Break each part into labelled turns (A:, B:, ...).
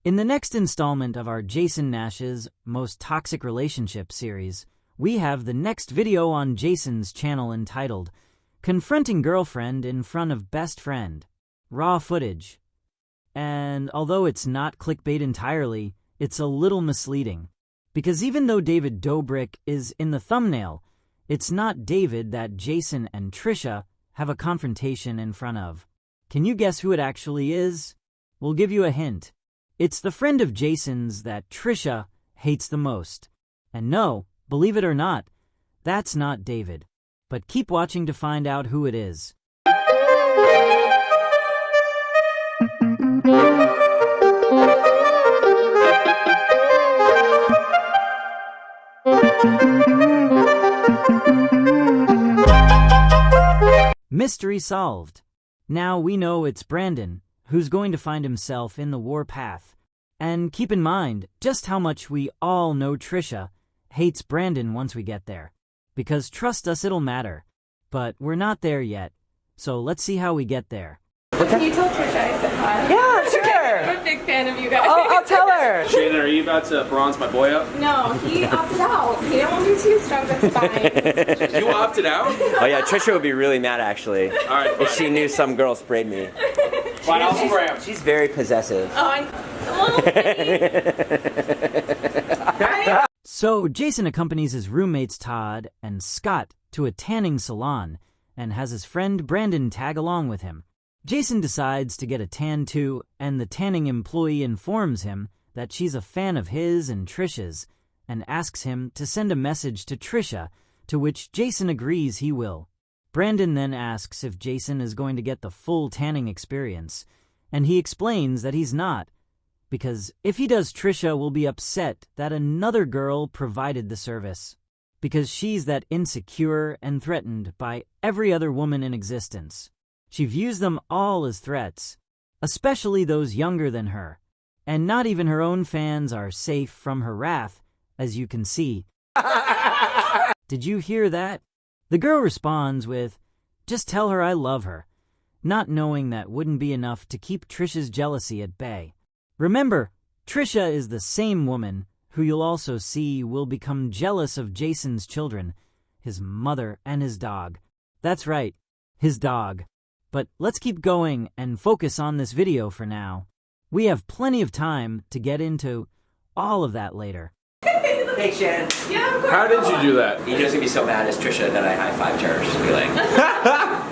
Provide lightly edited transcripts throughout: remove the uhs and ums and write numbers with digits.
A: In the next installment of our Jason Nash's Most Toxic Relationship series, we have the next video on Jason's channel entitled Confronting Girlfriend in Front of Best Friend. Raw footage. And although it's not clickbait entirely, it's a little misleading. Because even though David Dobrik is in the thumbnail, it's not David that Jason and Trisha have a confrontation in front of. Can you guess who it actually is? We'll give you a hint. It's the friend of Jason's that Trisha hates the most. And no, believe it or not, that's not David. But keep watching to find out who it is. Mystery solved. Now we know it's Brandon, who's going to find himself in the warpath. And keep in mind just how much we all know Trisha hates Brandon once we get there. Because trust us, it'll matter. But we're not there yet, so let's see how we get there.
B: Can you tell Trisha I said hi?
C: Yeah, sure.
B: I'm a big fan of you guys.
C: Oh, I'll tell her.
D: Shannon, are you about to bronze my boy up?
B: No, he opted out. He didn't want to be too strong, that's fine.
D: You opted out?
C: Oh yeah, Trisha would be really mad actually.
D: All right,
C: if she knew some girl sprayed me.
D: fine, I'll spray him.
C: She's very possessive.
A: So Jason accompanies his roommates Todd and Scott to a tanning salon and has his friend Brandon tag along with him. Jason decides to get a tan too, and the tanning employee informs him that she's a fan of his and Trisha's and asks him to send a message to Trisha, to which Jason agrees he will. Brandon then asks if Jason is going to get the full tanning experience, and he explains that he's not, because if he does, Trisha will be upset that another girl provided the service, because she's that insecure and threatened by every other woman in existence. She views them all as threats, especially those younger than her, and not even her own fans are safe from her wrath, as you can see. Did you hear that? The girl responds with, "Just tell her I love her," not knowing that wouldn't be enough to keep Trisha's jealousy at bay. Remember, Trisha is the same woman who you'll also see will become jealous of Jason's children, his mother and his dog. That's right, his dog. But let's keep going and focus on this video for now. We have plenty of time to get into all of that later.
C: Hey Shannon.
B: Yeah, of course.
D: How did you do that?
C: You're just gonna be so mad as Trisha that I high-fived her. She's gonna be like,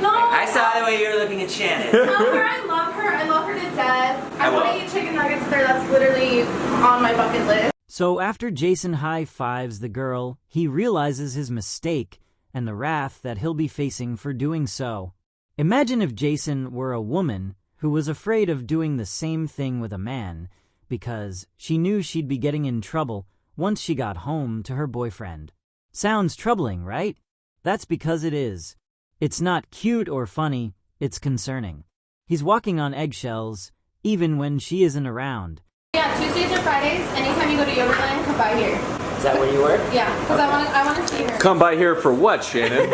B: No.
C: I saw the way you were looking at Shannon.
B: Tell her I love her. I love her to death. I
C: will.
B: want to eat chicken nuggets with her. That's literally on my bucket list.
A: So after Jason high-fives the girl, he realizes his mistake and the wrath that he'll be facing for doing so. Imagine if Jason were a woman who was afraid of doing the same thing with a man because she knew she'd be getting in trouble once she got home to her boyfriend. Sounds troubling, right? That's because it is. It's not cute or funny, it's concerning. He's walking on eggshells, even when she isn't around.
B: Yeah, Tuesdays or Fridays, anytime you go to Yogurtland, come by here.
C: is that where you work?
B: Yeah, because I want to see her.
D: Come by here for what, Shannon?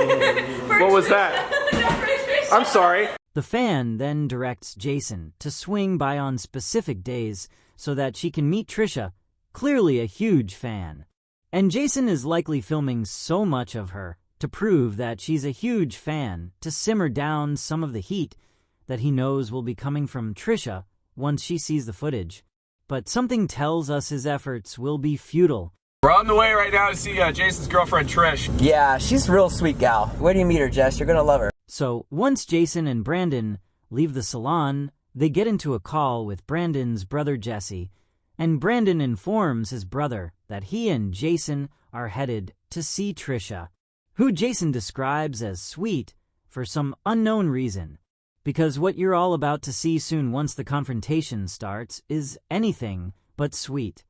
D: What was that? I'm sorry.
A: The fan then directs Jason to swing by on specific days so that she can meet Trisha, clearly a huge fan. And Jason is likely filming so much of her to prove that she's a huge fan to simmer down some of the heat that he knows will be coming from Trisha once she sees the footage. But something tells us his efforts will be futile.
D: We're on the way right now to see Jason's girlfriend, Trish.
C: Yeah, she's a real sweet gal. Where do you meet her, Jess? You're gonna love her.
A: So once Jason and Brandon leave the salon, they get into a call with Brandon's brother Jesse, and Brandon informs his brother that he and Jason are headed to see Trisha, who Jason describes as sweet for some unknown reason, because what you're all about to see soon once the confrontation starts is anything but sweet.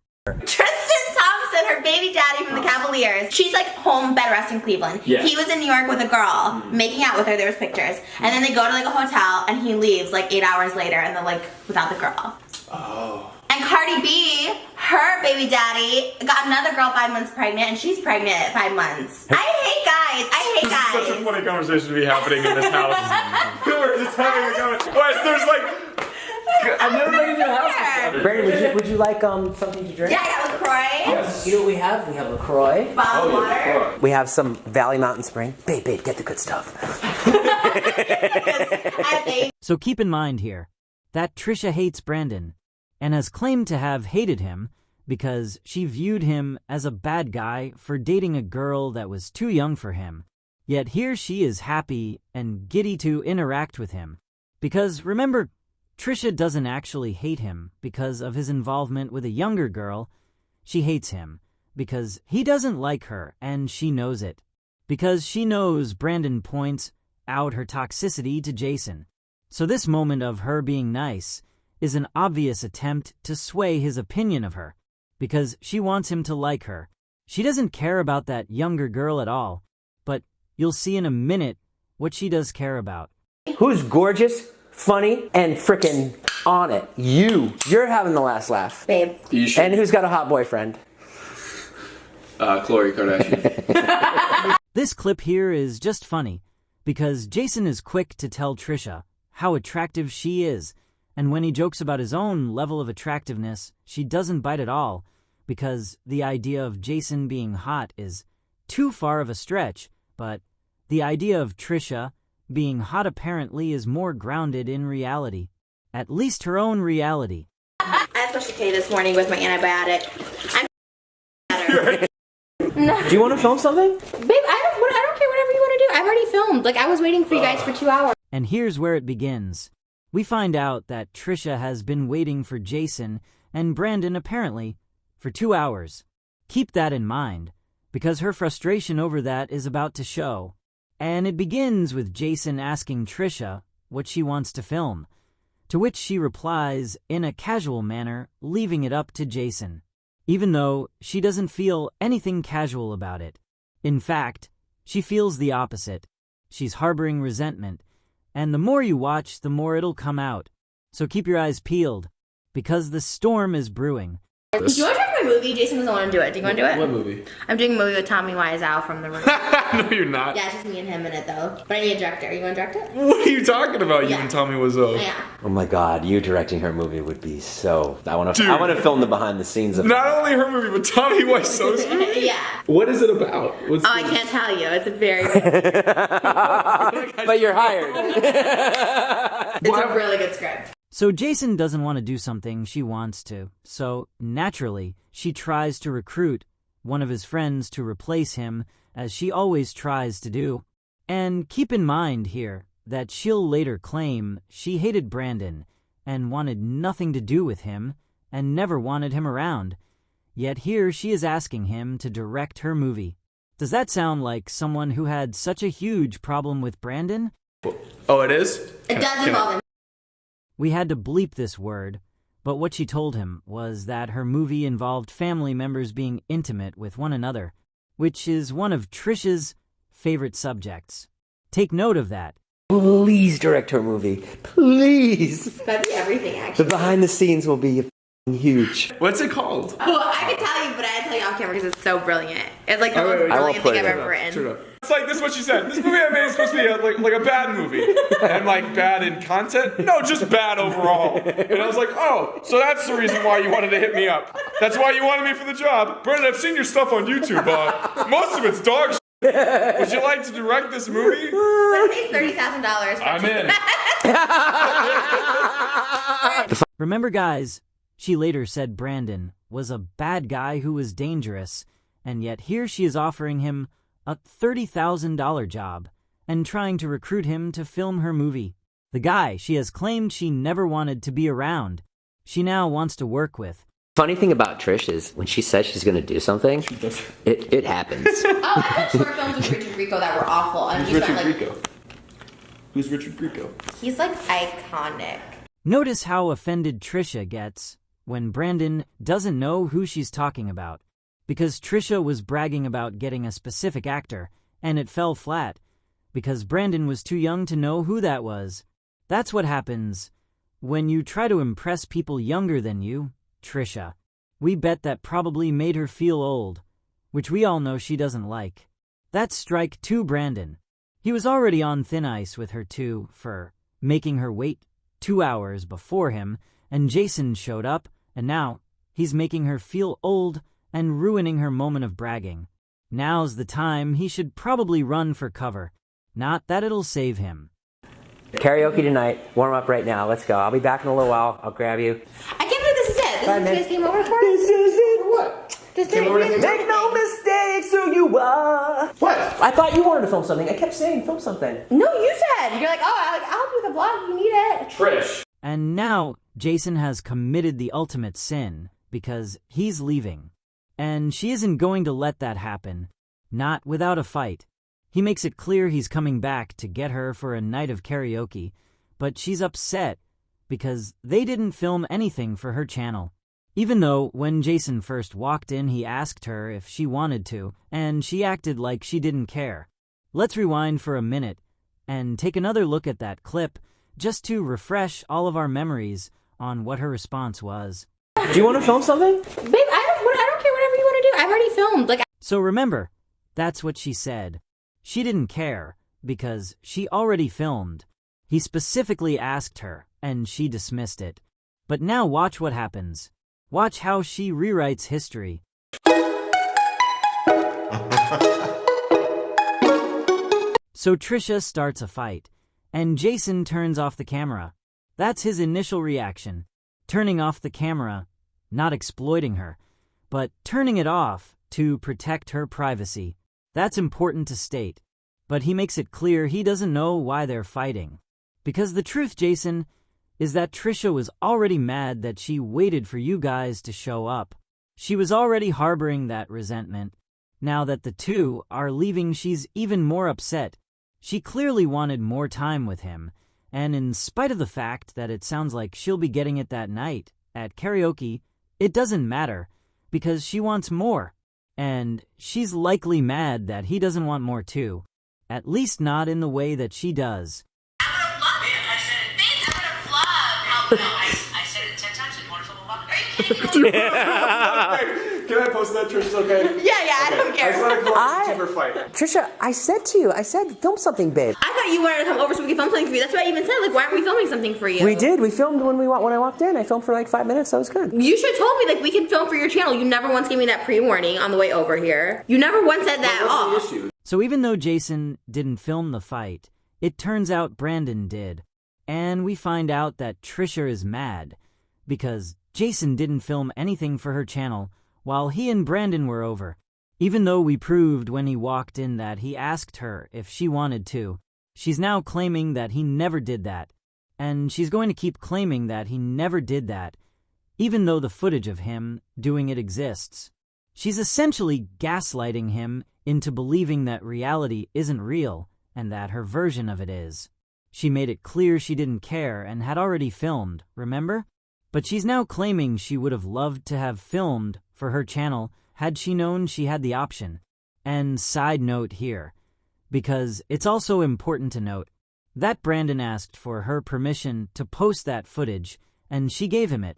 E: Her baby daddy from the Cavaliers. She's like home bed rest in Cleveland.
D: Yeah.
E: He was in New York with a girl, making out with her. There was pictures. And then they go to like a hotel and he leaves like 8 hours later and they're like without the girl.
D: Oh.
E: And Cardi B, her baby daddy, got another girl 5 months pregnant and she's pregnant at 5 months. I hate guys.
D: This is such a funny conversation to be happening in this house. We're just having a conversation. There's like I've never been to your house.
C: Brandon, would you like something to drink?
E: Yeah, I got LaCroix.
D: Yes.
C: You know what we have? We have LaCroix.
E: Bottled water.
C: We have some Valley Mountain Spring. Babe, get the good stuff.
A: So keep in mind here that Trisha hates Brandon and has claimed to have hated him because she viewed him as a bad guy for dating a girl that was too young for him. Yet here she is happy and giddy to interact with him. Because remember, Trisha doesn't actually hate him because of his involvement with a younger girl. She hates him because he doesn't like her and she knows it. Because she knows Brandon points out her toxicity to Jason. So this moment of her being nice is an obvious attempt to sway his opinion of her, because she wants him to like her. She doesn't care about that younger girl at all, but you'll see in a minute what she does care about.
C: Who's gorgeous, funny, and frickin' on it? You. You're having the last laugh.
E: Babe.
C: And who's got a hot boyfriend?
D: Khloe Kardashian.
A: This clip here is just funny, because Jason is quick to tell Trisha how attractive she is, and when he jokes about his own level of attractiveness, she doesn't bite at all, because the idea of Jason being hot is too far of a stretch, but the idea of Trisha being hot apparently is more grounded in reality. At least her own reality.
E: I had special K this morning with my antibiotic. I'm better. No.
C: Do you want to film something?
E: Babe, I don't care whatever you want to do. I've already filmed. Like, I was waiting for you guys for 2 hours.
A: And here's where it begins. We find out that Trisha has been waiting for Jason and Brandon apparently for 2 hours. Keep that in mind, because her frustration over that is about to show. And it begins with Jason asking Trisha what she wants to film, to which she replies in a casual manner, leaving it up to Jason, even though she doesn't feel anything casual about it. In fact, she feels the opposite. She's harboring resentment, and the more you watch, the more it'll come out. So keep your eyes peeled, because the storm is brewing.
E: Do you want to talk my movie? Jason doesn't want to do it. Do you want to do it?
D: What movie?
E: I'm doing a movie with Tommy Wiseau from The Room.
D: No, you're not.
E: Yeah, it's just me and him in it, though. But I need a director. You want to direct it?
D: What are you talking about?
E: Yeah.
D: You and Tommy Wiseau.
E: Yeah.
C: Oh my God, you directing her movie would be so... I want to film the behind the scenes of
D: Not only her movie, but Tommy Wiseau's movie?
E: Yeah.
D: What is it about? What's
E: I can't tell you. It's a very...
C: But you're hired.
E: It's a really good script.
A: So Jason doesn't want to do something she wants to, so naturally she tries to recruit one of his friends to replace him, as she always tries to do. And keep in mind here that she'll later claim she hated Brandon and wanted nothing to do with him and never wanted him around. Yet here she is asking him to direct her movie. Does that sound like someone who had such a huge problem with Brandon?
D: Oh, it is?
E: It does involve him.
A: We had to bleep this word, but what she told him was that her movie involved family members being intimate with one another, which is one of Trisha's favorite subjects. Take note of that.
C: Please direct her movie. Please.
E: That'd be everything,
C: The
E: actually.
C: behind the scenes will be huge.
D: What's it called?
E: Well, I could tell you, but I had to tell you off camera because it's so brilliant. It's like the
D: Oh,
E: most
D: wait, wait,
C: I
E: brilliant
C: won't
E: thing
C: put
E: I've
C: it
E: ever
C: up.
E: written.
D: Turn it up. It's like, this is what she said. This movie I made is supposed to be like a bad movie. And like bad in content? No, just bad overall. And I was like, oh, so that's the reason why you wanted to hit me up. That's why you wanted me for the job. Brendan, I've seen your stuff on YouTube. Most of it's dog shit. Would you like to direct this movie?
E: But it pays $30,000 for
D: I'm in.
A: Remember, guys, she later said Brandon was a bad guy who was dangerous, and yet here she is offering him a $30,000 job and trying to recruit him to film her movie. The guy she has claimed she never wanted to be around, she now wants to work with.
C: Funny thing about Trish is when she says she's going to do something, it happens.
E: Oh, I've done short films with Richard Grieco that were awful. And
D: Who's Richard Grieco? Who's Richard Grieco?
E: He's like iconic.
A: Notice how offended Trisha gets when Brandon doesn't know who she's talking about, because Trisha was bragging about getting a specific actor, and it fell flat, because Brandon was too young to know who that was. That's what happens when you try to impress people younger than you, Trisha. We bet that probably made her feel old, which we all know she doesn't like. That's strike two, Brandon. He was already on thin ice with her too for making her wait 2 hours before him, and Jason showed up, and now he's making her feel old and ruining her moment of bragging. Now's the time he should probably run for cover. Not that it'll save him.
C: Karaoke tonight. Warm up right now. Let's go. I'll be back in a little while. I'll grab you.
E: I can't believe this is it. This is what you guys came over for?
C: This is it.
D: What?
C: Make no mistakes, who you are.
D: What?
C: I thought you wanted to film something. I kept saying film something.
E: No, you said. You're like, oh, I'll help you with the vlog if you need it.
D: Trish.
A: And now Jason has committed the ultimate sin because he's leaving. And she isn't going to let that happen. Not without a fight. He makes it clear he's coming back to get her for a night of karaoke, but she's upset because they didn't film anything for her channel. Even though when Jason first walked in, he asked her if she wanted to, and she acted like she didn't care. Let's rewind for a minute and take another look at that clip just to refresh all of our memories on what her response was.
C: Do you want to film something?
E: Babe, I don't care, whatever you want to do. I've already filmed.
A: So remember, that's what she said. She didn't care because she already filmed. He specifically asked her, and she dismissed it. But now watch what happens. Watch how she rewrites history. So Trisha starts a fight, and Jason turns off the camera. That's his initial reaction. Turning off the camera, not exploiting her, but turning it off to protect her privacy. That's important to state. But he makes it clear he doesn't know why they're fighting. Because the truth, Jason, is that Trisha was already mad that she waited for you guys to show up. She was already harboring that resentment. Now that the two are leaving, she's even more upset. She clearly wanted more time with him, and in spite of the fact that it sounds like she'll be getting it that night at karaoke, it doesn't matter, because she wants more. And she's likely mad that he doesn't want more too. At least not in the way that she does.
F: I would have loved it. I said it. Babe, I would have loved. No, I said it 10 times. You want to film a vlog? Are you kidding me?
D: Can I post that? Trish is okay?
E: Yeah, I don't care.
D: I just want to go over fight.
C: Trisha, I said to you, film something, babe.
E: I thought you wanted to come over so we could film something for you. That's why I even said, why aren't we filming something for you?
C: We did. We filmed when I walked in. I filmed for 5 minutes. That was good.
E: You should have told me, we can film for your channel. You never once gave me that pre-warning on the way over here. You never once said that.
D: What's the issue?
A: So even though Jason didn't film the fight, it turns out Brandon did. And we find out that Trisha is mad because Jason didn't film anything for her channel while he and Brandon were over. Even though we proved when he walked in that he asked her if she wanted to, she's now claiming that he never did that. And she's going to keep claiming that he never did that, even though the footage of him doing it exists. She's essentially gaslighting him into believing that reality isn't real and that her version of it is. She made it clear she didn't care and had already filmed, remember? But she's now claiming she would have loved to have filmed for her channel had she known she had the option. And side note here, because it's also important to note, that Brandon asked for her permission to post that footage, and she gave him it.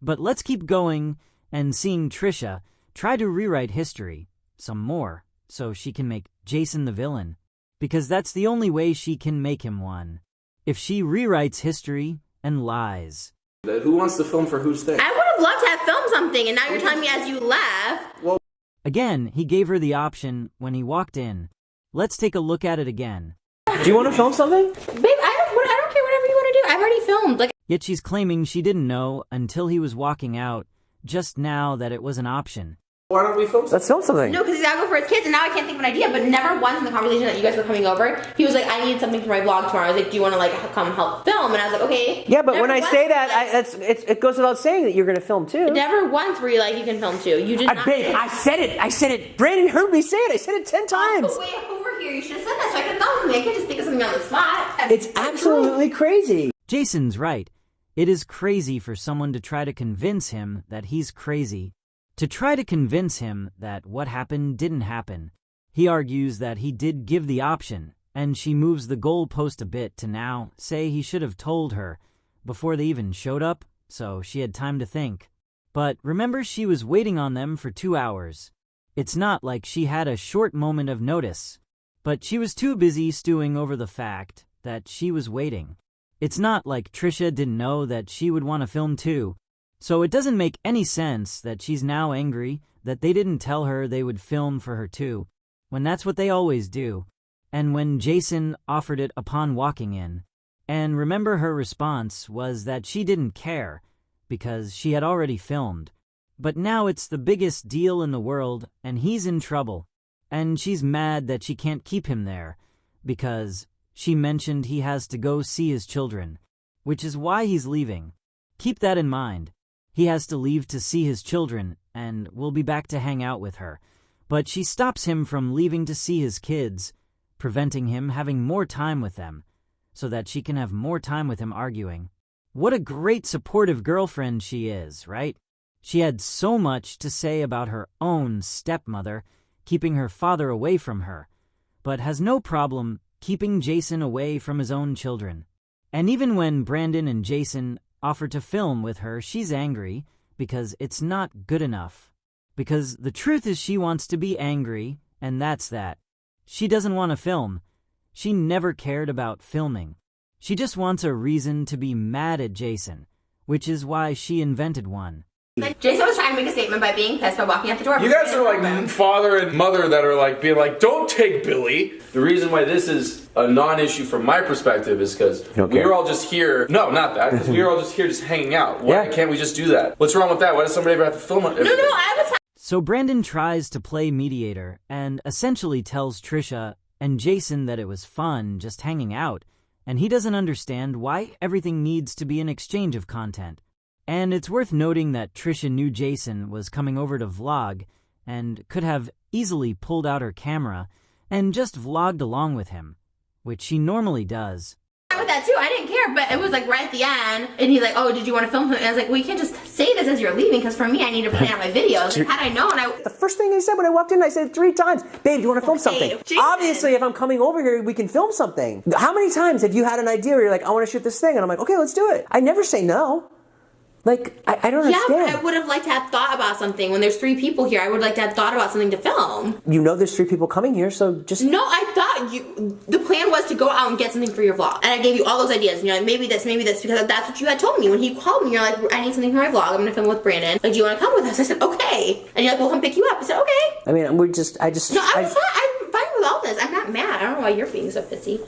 A: But let's keep going and seeing Trisha try to rewrite history some more so she can make Jason the villain, because that's the only way she can make him one. If she rewrites history and lies.
D: Who wants to film for whose thing?
E: I would have loved to have filmed something, and now you're telling me as you left.
D: Well,
A: again, he gave her the option when he walked in. Let's take a look at it again.
C: Do you want to film something?
E: Babe, I don't care, whatever you want to do. I've already filmed.
A: Yet she's claiming she didn't know until he was walking out just now that it was an option.
D: why don't we film?
C: Let's film something.
E: No, because he's gotta go for his kids, and now I can't think of an idea. But never once in the conversation that you guys were coming over, he was like, "I need something for my vlog tomorrow." I was like, "Do you want to come help film?" And I was like, "Okay."
C: Yeah, but
E: Never
C: when I
E: once
C: say
E: was
C: that, it goes without saying that you're going to film too.
E: never once were you like, "You can film too." You did not.
C: Babe, I said it. Brandon heard me say it. I said it 10 times.
E: Oh, wait, over here. You should have said that so I could have thought of something. I can't just think of something on the spot.
C: It's absolutely crazy.
A: Jason's right. It is crazy for someone to try to convince him that he's crazy. To try to convince him that what happened didn't happen. He argues that he did give the option, and she moves the goalpost a bit to now say he should have told her before they even showed up, so she had time to think. But remember, she was waiting on them for 2 hours. It's not like she had a short moment of notice, but she was too busy stewing over the fact that she was waiting. It's not like Trisha didn't know that she would want to film too. So it doesn't make any sense that she's now angry that they didn't tell her they would film for her too, when that's what they always do. And when Jason offered it upon walking in. And remember, her response was that she didn't care because she had already filmed. But now it's the biggest deal in the world and he's in trouble. And she's mad that she can't keep him there because she mentioned he has to go see his children, which is why he's leaving. Keep that in mind. He has to leave to see his children and will be back to hang out with her. But she stops him from leaving to see his kids, preventing him having more time with them, so that she can have more time with him arguing. What a great supportive girlfriend she is, right? She had so much to say about her own stepmother, keeping her father away from her, but has no problem keeping Jason away from his own children. And even when Brandon and Jason offer to film with her, she's angry because it's not good enough. Because the truth is she wants to be angry, and that's that. She doesn't want to film. She never cared about filming. She just wants a reason to be mad at Jason, which is why she invented one.
E: Jason was trying to make a statement by being pissed by walking out the door.
D: You guys are like father and mother that are like being like, don't take Billy. The reason why this is a non-issue from my perspective is because we're all just here. No, not that. Because we're all just here just hanging out. Why can't we just do that? What's wrong with that? Why does somebody ever have to film it?
E: No, I was.
A: So Brandon tries to play mediator and essentially tells Trisha and Jason that it was fun just hanging out, and he doesn't understand why everything needs to be an exchange of content. And it's worth noting that Trisha knew Jason was coming over to vlog and could have easily pulled out her camera and just vlogged along with him, which she normally does.
E: With that too, I didn't care, but it was like right at the end, and he's like, "Oh, did you want to film something?" And I was like, "Well, you can't just say this as you're leaving, because for me, I need to plan out my videos." Like, had I known,
C: The first thing I said when I walked in, I said 3 times, "Babe, do you want to film something?"
E: Jason.
C: Obviously, if I'm coming over here, we can film something. How many times have you had an idea where you're like, "I want to shoot this thing," and I'm like, "Okay, let's do it." I never say no. Like, I don't
E: Yeah,
C: understand.
E: but I would have liked to have thought about something. When there's 3 people here, I would like to have thought about something to film.
C: You know there's 3 people coming here, so just...
E: No, I thought the plan was to go out and get something for your vlog. And I gave you all those ideas. And you're like, maybe this, because that's what you had told me. When he called me, you're like, I need something for my vlog. I'm going to film with Brandon. Like, do you want to come with us? I said, okay. And you're like, we'll come pick you up. I said, okay.
C: I mean,
E: No, I'm fine with all this. I'm not mad. I don't know why you're being so pissy.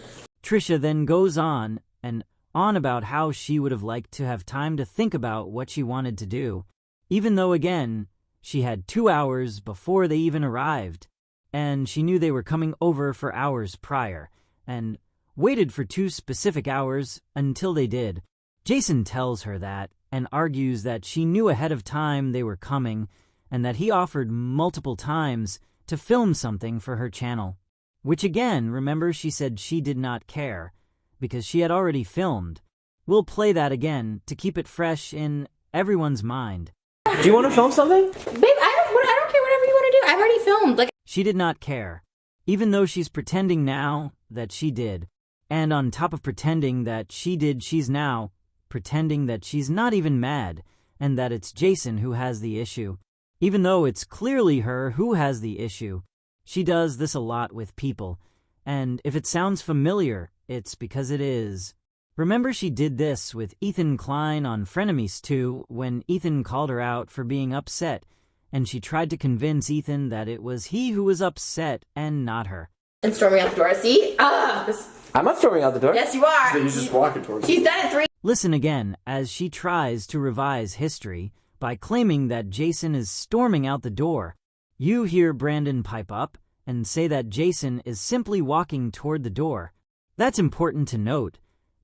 A: Trisha then goes on and on about how she would have liked to have time to think about what she wanted to do, even though, again, she had 2 hours before they even arrived, and she knew they were coming over for hours prior, and waited for 2 specific hours until they did. Jason tells her that, and argues that she knew ahead of time they were coming, and that he offered multiple times to film something for her channel. Which again, remember, she said she did not care, because she had already filmed. We'll play that again to keep it fresh in everyone's mind.
C: Do you want to film something?
E: Babe, I don't care, whatever you want to do. I've already filmed. Like,
A: she did not care, even though she's pretending now that she did. And on top of pretending that she did, she's now pretending that she's not even mad, and that it's Jason who has the issue. Even though it's clearly her who has the issue. She does this a lot with people, and if it sounds familiar, it's because it is. Remember, she did this with Ethan Klein on Frenemies 2 when Ethan called her out for being upset, and she tried to convince Ethan that it was he who was upset and not her.
E: And storming out the door. See?
C: I'm not storming out the door.
E: Yes, you are.
D: He's just walking towards
E: She's done it 3.
A: Listen again as she tries to revise history by claiming that Jason is storming out the door. You hear Brandon pipe up and say that Jason is simply walking toward the door. That's important to note,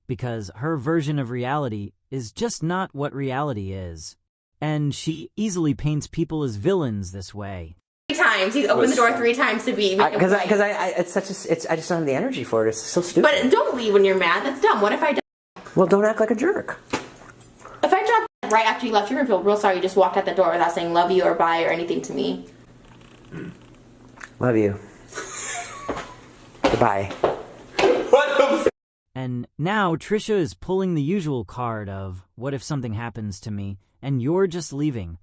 A: because her version of reality is just not what reality is. And she easily paints people as villains this way.
E: 3 times. He's opened the door 3 times to be.
C: Because I just don't have the energy for it. It's so stupid.
E: But don't leave when you're mad. That's dumb. What if I...
C: Well, don't act like a jerk.
E: If I dropped right after you left, you're going to feel real sorry you just walked out the door without saying love you or bye or anything to me.
C: Love you. Goodbye.
D: What the
A: And now Trisha is pulling the usual card of, what if something happens to me and you're just leaving?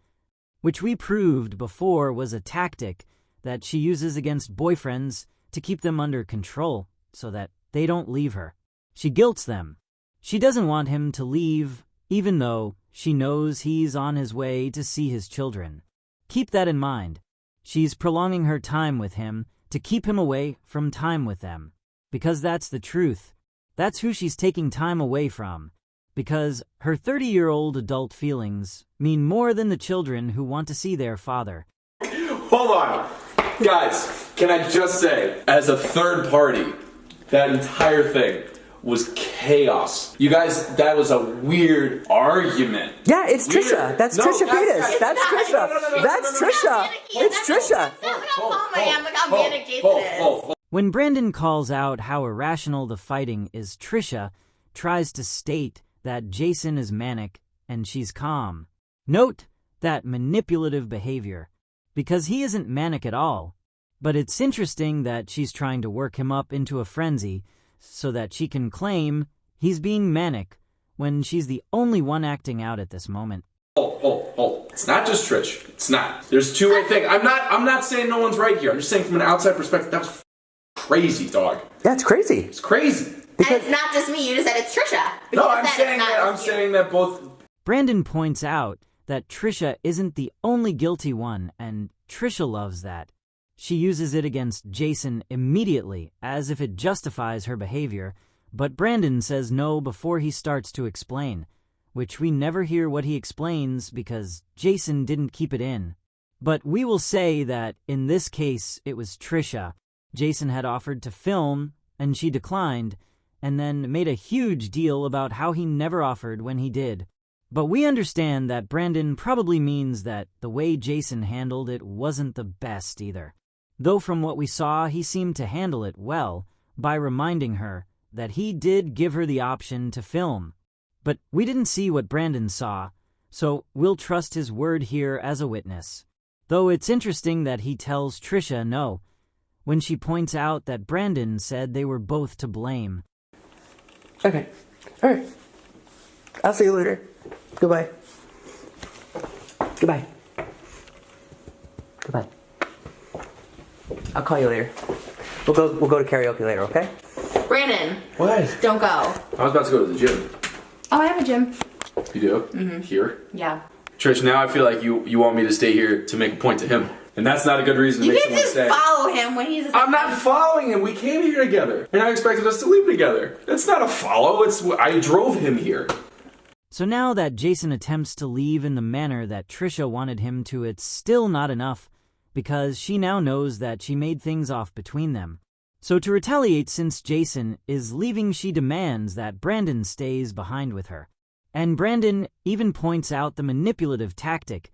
A: Which we proved before was a tactic that she uses against boyfriends to keep them under control so that they don't leave her. She guilts them. She doesn't want him to leave, even though she knows he's on his way to see his children. Keep that in mind. She's prolonging her time with him to keep him away from time with them. Because that's the truth. That's who she's taking time away from. Because her 30-year-old adult feelings mean more than the children who want to see their father.
D: Hold on. Guys, can I just say, as a third party, that entire thing was chaos. You guys, that was a weird argument.
C: Yeah, it's Trisha. That's Trisha Paytas. That's Trisha.
E: No,
C: That's Trisha. It's Trisha.
E: Look how calm I am. Look how manic Jason is.
A: When Brandon calls out how irrational the fighting is, Trisha tries to state that Jason is manic and she's calm. Note that manipulative behavior, because he isn't manic at all. But it's interesting that she's trying to work him up into a frenzy so that she can claim he's being manic when she's the only one acting out at this moment.
D: It's not just Trish. It's not. There's a two-way thing. I'm not saying no one's right here. I'm just saying from an outside perspective, that was crazy, dog.
C: Yeah, it's crazy.
D: It's crazy.
E: And it's not just me. You just said it's Trisha.
D: No, I'm saying that both.
A: Brandon points out that Trisha isn't the only guilty one, and Trisha loves that. She uses it against Jason immediately, as if it justifies her behavior, but Brandon says no before he starts to explain, which we never hear what he explains because Jason didn't keep it in. But we will say that in this case it was Trisha. Jason had offered to film, and she declined, and then made a huge deal about how he never offered when he did. But we understand that Brandon probably means that the way Jason handled it wasn't the best either. Though from what we saw, he seemed to handle it well by reminding her that he did give her the option to film. But we didn't see what Brandon saw, so we'll trust his word here as a witness. Though it's interesting that he tells Trisha no, when she points out that Brandon said they were both to blame.
C: Okay. All right. I'll see you later. Goodbye. Goodbye. Goodbye. I'll call you later. We'll go to karaoke later, okay?
E: Brandon.
D: What?
E: Don't go.
D: I was about to go to the gym.
E: Oh, I have a gym.
D: You do? Mm-hmm. Here?
E: Yeah.
D: Trish, now I feel like you want me to stay here to make a point to him. And that's not a good reason to
E: You
D: make
E: can
D: someone
E: just
D: stay.
E: follow him when he's...
D: I'm not following him. We came here together. And I expected us to leave together. It's not a follow. I drove him here.
A: So now that Jason attempts to leave in the manner that Trisha wanted him to, it's still not enough, because she now knows that she made things off between them. So to retaliate, since Jason is leaving, she demands that Brandon stays behind with her. And Brandon even points out the manipulative tactic,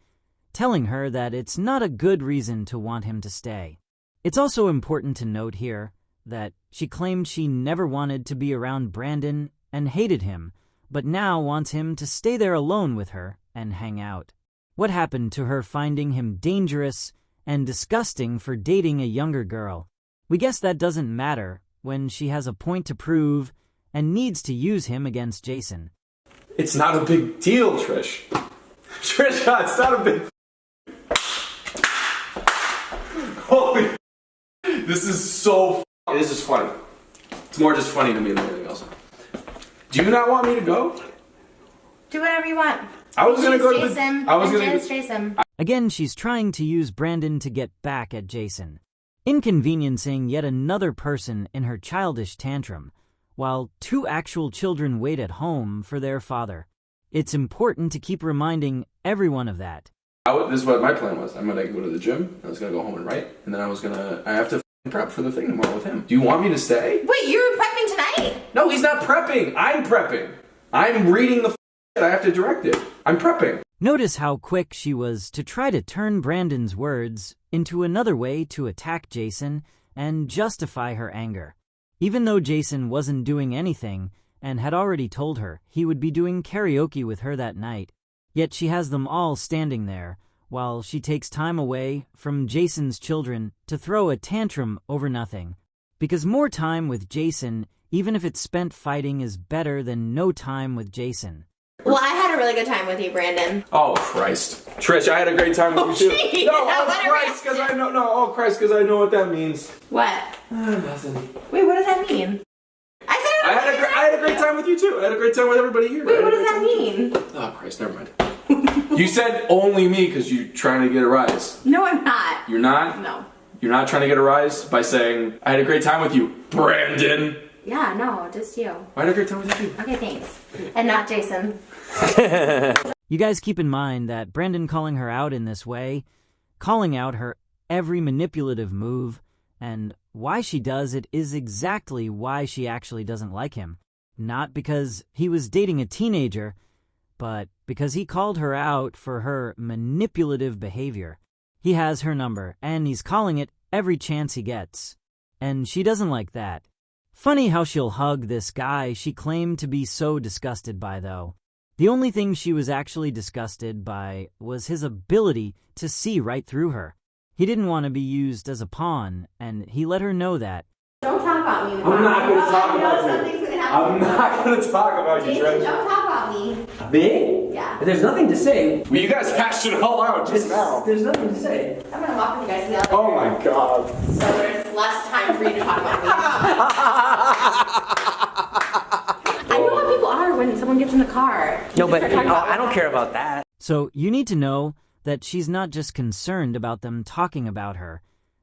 A: telling her that it's not a good reason to want him to stay. It's also important to note here that she claimed she never wanted to be around Brandon and hated him, but now wants him to stay there alone with her and hang out. What happened to her finding him dangerous and disgusting for dating a younger girl? We guess that doesn't matter when she has a point to prove and needs to use him against Jason.
D: It's not a big deal, Trish. Trisha, it's not a big... Holy... This is so... This is funny. It's more just funny to me than anything else. Do you not want me to go?
E: Do whatever you want.
D: I was gonna go to
E: Jason.
D: the... I was
E: and
D: gonna...
E: Jason.
A: Again, she's trying to use Brandon to get back at Jason, inconveniencing yet another person in her childish tantrum, while two actual children wait at home for their father. It's important to keep reminding everyone of that.
D: This is what my plan was. I'm gonna go to the gym, I was gonna go home and write, and then I have to prep for the thing tomorrow with him. Do you want me to stay?
E: Wait, you're prepping tonight?
D: No, he's not prepping. I'm prepping. I'm reading the that I have to direct it. I'm prepping.
A: Notice how quick she was to try to turn Brandon's words into another way to attack Jason and justify her anger. Even though Jason wasn't doing anything and had already told her he would be doing karaoke with her that night, yet she has them all standing there while she takes time away from Jason's children to throw a tantrum over nothing. Because more time with Jason, even if it's spent fighting, is better than no time with Jason.
E: Well, I had a really good time with you, Brandon.
D: Oh, Christ. Trish, I had a great time with you too.
E: Geez.
D: No, oh,
E: Whatever.
D: Christ, because I know, no, oh, Christ, because I know what that means.
E: What?
D: Nothing.
E: Wait, what does that mean? I said
D: I had a great time with you too. I had a great time with everybody here.
E: Wait, what does that mean?
D: Oh Christ, never mind. You said only me because you're trying to get a rise.
E: No, I'm not.
D: You're not?
E: No.
D: You're not trying to get a rise by saying, I had a great time with you, Brandon.
E: Yeah, no, just you.
D: I had a great time with you too.
E: Okay, thanks. And not Jason.
A: You guys keep in mind that Brandon calling her out in this way, calling out her every manipulative move, and why she does it is exactly why she actually doesn't like him. Not because he was dating a teenager, but because he called her out for her manipulative behavior. He has her number, and he's calling it every chance he gets. And she doesn't like that. Funny how she'll hug this guy she claimed to be so disgusted by, though. The only thing she was actually disgusted by was his ability to see right through her. He didn't want to be used as a pawn, and he let her know that.
E: Don't talk about me.
D: I'm not going to talk about
E: something's
D: you.
E: gonna happen.
D: I'm not going to talk about you,
E: Jason,
D: Trisha.
E: don't talk about me.
C: Me?
E: Yeah.
C: There's nothing to say.
D: Well, you guys hashed it all out just now.
C: There's nothing to say.
E: I'm gonna walk with you guys to the other.
D: Oh my god.
E: So there's less time for you to talk about me. I know how people are when someone gets in the car.
C: No, but
E: Start talking about
C: I don't care about that.
A: So you need to know that she's not just concerned about them talking about her,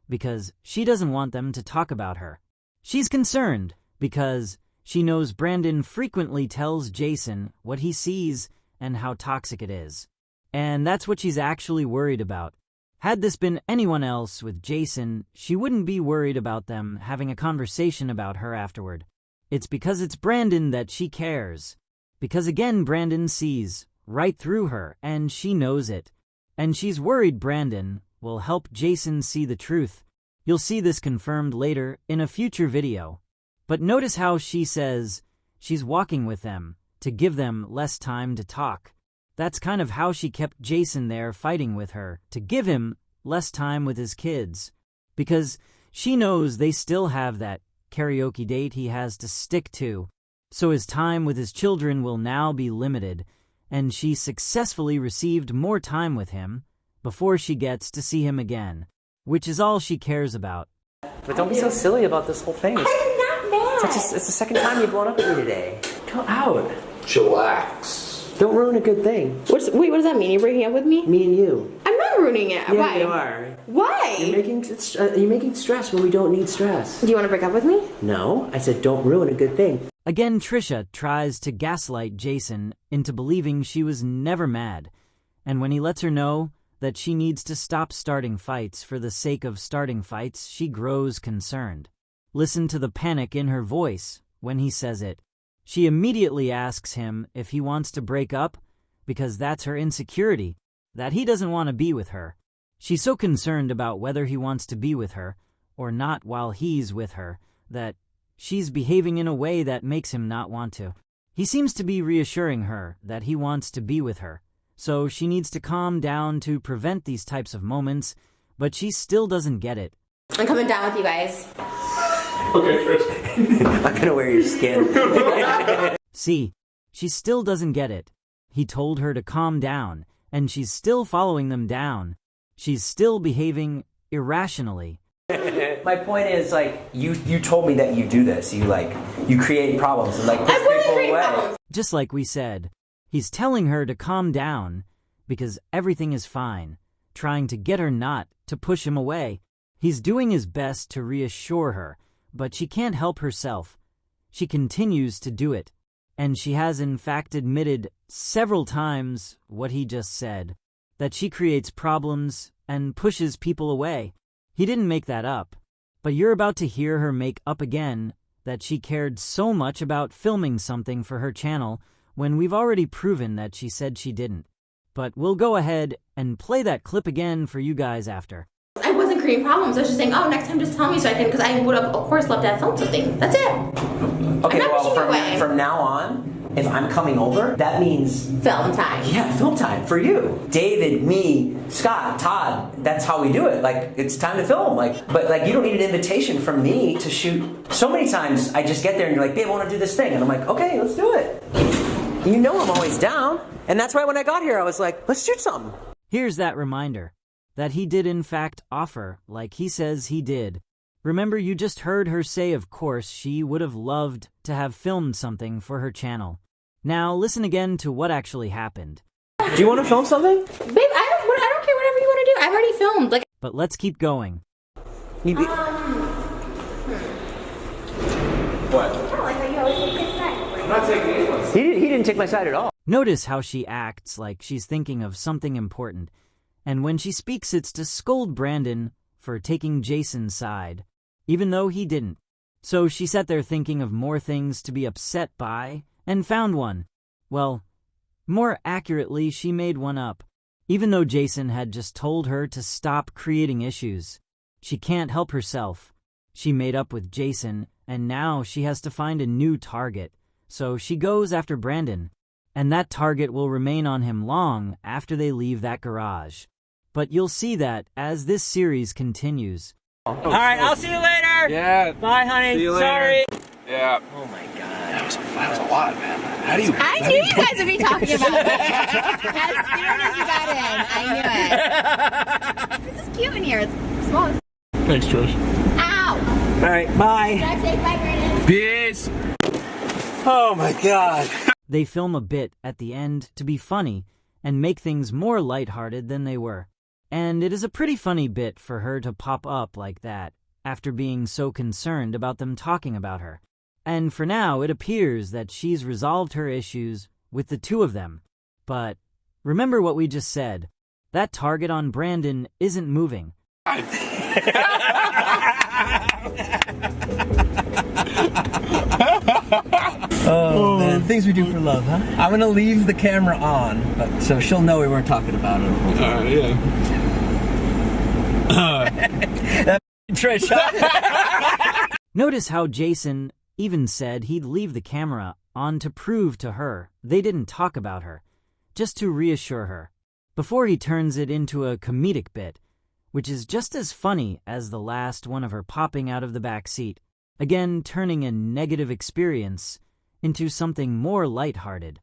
A: because she doesn't want them to talk about her. She's concerned because she knows Brandon frequently tells Jason what he sees and how toxic it is. And that's what she's actually worried about. Had this been anyone else with Jason, she wouldn't be worried about them having a conversation about her afterward. It's because it's Brandon that she cares. Because again, Brandon sees right through her, and she knows it. And she's worried Brandon will help Jason see the truth. You'll see this confirmed later in a future video. But notice how she says she's walking with them to give them less time to talk. That's kind of how she kept Jason there fighting with her, to give him less time with his kids. Because she knows they still have that karaoke date he has to stick to. So his time with his children will now be limited, and she successfully received more time with him before she gets to see him again, which is all she cares about.
C: But don't be so silly about this whole thing.
E: I'm not mad.
C: It's the second time you've blown up at me today. Go out.
D: Chillax.
C: Don't ruin a good thing.
E: Wait, what does that mean? You're breaking up with me?
C: Me and you.
E: I'm not ruining it.
C: Yeah,
E: Why?
C: you are.
E: Why?
C: You're making stress when we don't need stress.
E: Do you want to break up with me?
C: No, I said don't ruin a good thing.
A: Again, Trisha tries to gaslight Jason into believing she was never mad, and when he lets her know that she needs to stop starting fights for the sake of starting fights, she grows concerned. Listen to the panic in her voice when he says it. She immediately asks him if he wants to break up because that's her insecurity, that he doesn't want to be with her. She's so concerned about whether he wants to be with her or not while he's with her that she's behaving in a way that makes him not want to. He seems to be reassuring her that he wants to be with her, so she needs to calm down to prevent these types of moments, but she still doesn't get it.
E: I'm coming down with you guys.
D: Okay, Trisha.
C: I'm gonna wear your skin.
A: See, she still doesn't get it. He told her to calm down, and she's still following them down. She's still behaving irrationally.
C: My point is, like, you told me that you do this. You create problems and, like, push
E: I wouldn't
C: people
E: create
C: away.
E: problems.
A: Just like we said, he's telling her to calm down because everything is fine, trying to get her not to push him away. He's doing his best to reassure her, but she can't help herself. She continues to do it, and she has in fact admitted several times what he just said, that she creates problems and pushes people away. He didn't make that up, but you're about to hear her make up again that she cared so much about filming something for her channel when we've already proven that she said she didn't. But we'll go ahead and play that clip again for you guys after.
E: I wasn't creating problems. I was just saying, oh, next time just tell me so I can, because I would have, of course, loved to have filmed something. That's it.
C: Okay,
E: I'm not
C: well,
E: pushing you away.
C: from now on, if I'm coming over, that means
E: Film time.
C: yeah, film time for you. David, me, Scott, Todd, that's how we do it. Like, it's time to film. But you don't need an invitation from me to shoot. So many times I just get there and you're like, babe, I want to do this thing. And I'm like, okay, let's do it. You know I'm always down. And that's why when I got here, I was like, let's shoot something.
A: Here's that reminder that he did in fact offer, like he says he did, Remember, you just heard her say of course she would have loved to have filmed something for her channel. Now listen again to what actually happened.
C: Do you want to film something?
E: Babe, I don't care, whatever you want to do. I've already filmed. Like,
A: But let's keep going.
C: You be-
B: Kind of like how you always take his side.
D: I'm not taking anyone's.
C: he didn't take my side at all.
A: Notice how she acts like she's thinking of something important, and when she speaks it's to scold Brandon for taking Jason's side, even though he didn't. So she sat there thinking of more things to be upset by, and found one. Well, more accurately, she made one up. Even though Jason had just told her to stop creating issues, she can't help herself. She made up with Jason, and now she has to find a new target. So she goes after Brandon, and that target will remain on him long after they leave that garage. But you'll see that as this series continues.
G: All right, I'll see you later.
D: Yeah.
G: Bye, honey.
D: See you later.
G: Sorry.
D: Yeah.
G: Oh my God.
D: That was a lot, man. How do you?
E: I knew you guys would be talking about it. As soon as you got in, I knew it. This is cute in here. It's small.
G: Thanks, Trish.
E: Ow!
G: All right, bye.
E: Drive safe, bye, Brandon.
D: Peace.
G: Oh my God.
A: They film a bit at the end to be funny and make things more lighthearted than they were. And it is a pretty funny bit for her to pop up like that after being so concerned about them talking about her. And for now, it appears that she's resolved her issues with the two of them. But remember what we just said. That target on Brandon isn't moving.
G: Oh, man. Things we do for love, huh? I'm gonna leave the camera on, so she'll know we weren't talking about it.
D: Yeah.
G: Trisha.
A: Notice how Jason even said he'd leave the camera on to prove to her they didn't talk about her, just to reassure her, before he turns it into a comedic bit, which is just as funny as the last one of her popping out of the back seat, again turning a negative experience into something more lighthearted.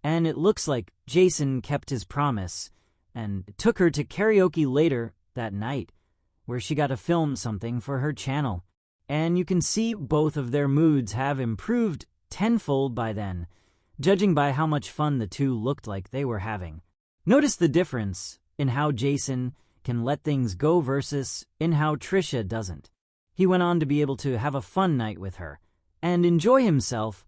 A: And it looks like Jason kept his promise and took her to karaoke later that night, where she got to film something for her channel. And you can see both of their moods have improved tenfold by then, judging by how much fun the two looked like they were having. Notice the difference in how Jason can let things go versus in how Trisha doesn't. He went on to be able to have a fun night with her and enjoy himself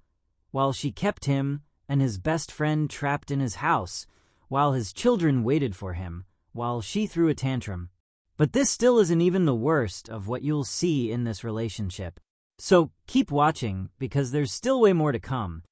A: while she kept him and his best friend trapped in his house while his children waited for him while she threw a tantrum. But this still isn't even the worst of what you'll see in this relationship. So keep watching because there's still way more to come.